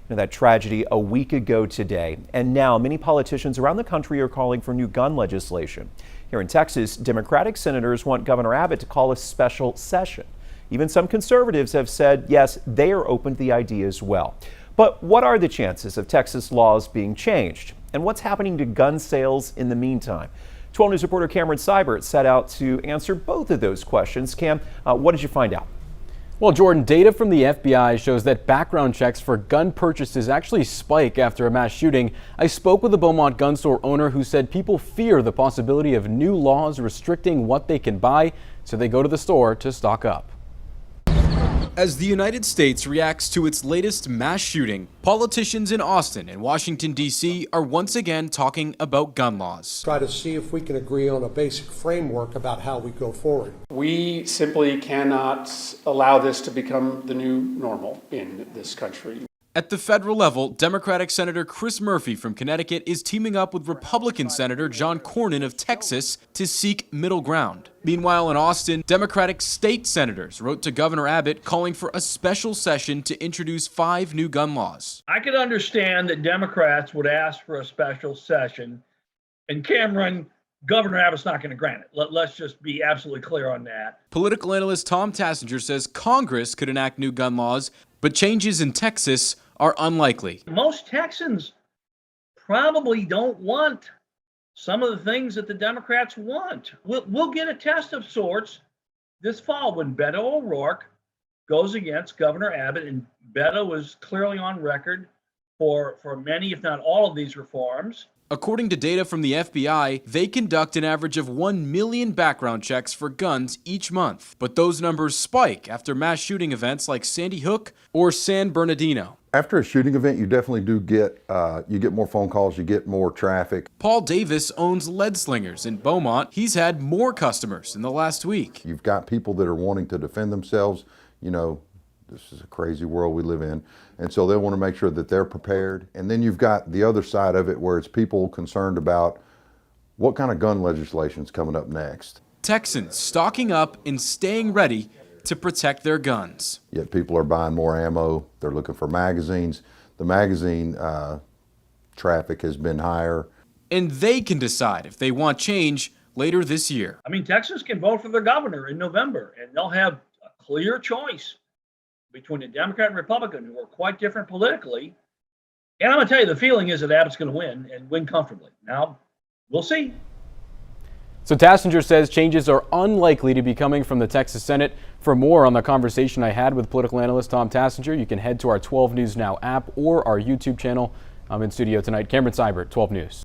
That tragedy a week ago today, and now many politicians around the country are calling for new gun legislation. Here in Texas, Democratic senators want Governor Abbott to call a special session. Even some conservatives have said, yes, they are open to the idea as well. But what are the chances of Texas laws being changed? And what's happening to gun sales in the meantime? 12 News reporter Cameron Seibert set out to answer both of those questions. Cam, what did you find out? Well, Jordan, data from the FBI shows that background checks for gun purchases actually spike after a mass shooting. I spoke with a Beaumont gun store owner who said people fear the possibility of new laws restricting what they can buy, so they go to the store to stock up. As the United States reacts to its latest mass shooting, politicians in Austin and Washington, D.C. are once again talking about gun laws. Try to see if we can agree on a basic framework about how we go forward. We simply cannot allow this to become the new normal in this country. At the federal level, Democratic Senator Chris Murphy from Connecticut is teaming up with Republican Senator John Cornyn of Texas to seek middle ground. Meanwhile, in Austin, Democratic state senators wrote to Governor Abbott calling for a special session to introduce 5 new gun laws. I could understand that Democrats would ask for a special session, and Cameron, Governor Abbott's not going to grant it. Let's just be absolutely clear on that. Political analyst Tom Tassinger says Congress could enact new gun laws, but changes in Texas are unlikely. Most Texans probably don't want some of the things that the Democrats want. We'll get a test of sorts this fall when Beto O'Rourke goes against Governor Abbott, and Beto is clearly on record for many, if not all, of these reforms. According to data from the FBI, they conduct an average of 1 million background checks for guns each month. But those numbers spike after mass shooting events like Sandy Hook or San Bernardino. After a shooting event, you definitely do get more phone calls, you get more traffic. Paul Davis owns Lead Slingers in Beaumont. He's had more customers in the last week. You've got people that are wanting to defend themselves. You know, this is a crazy world we live in. And so they want to make sure that they're prepared. And then you've got the other side of it where it's people concerned about what kind of gun legislation is coming up next. Texans stocking up and staying ready to protect their guns. Yet people are buying more ammo. They're looking for magazines. The magazine traffic has been higher. And they can decide if they want change later this year. I mean, Texans can vote for their governor in November, and they'll have a clear choice between a Democrat and Republican who are quite different politically. And I'm going to tell you, the feeling is that Abbott's going to win and win comfortably. Now, we'll see. So Tassinger says changes are unlikely to be coming from the Texas Senate. For more on the conversation I had with political analyst Tom Tassinger, you can head to our 12 News Now app or our YouTube channel. I'm in studio tonight. Cameron Seibert, 12 News.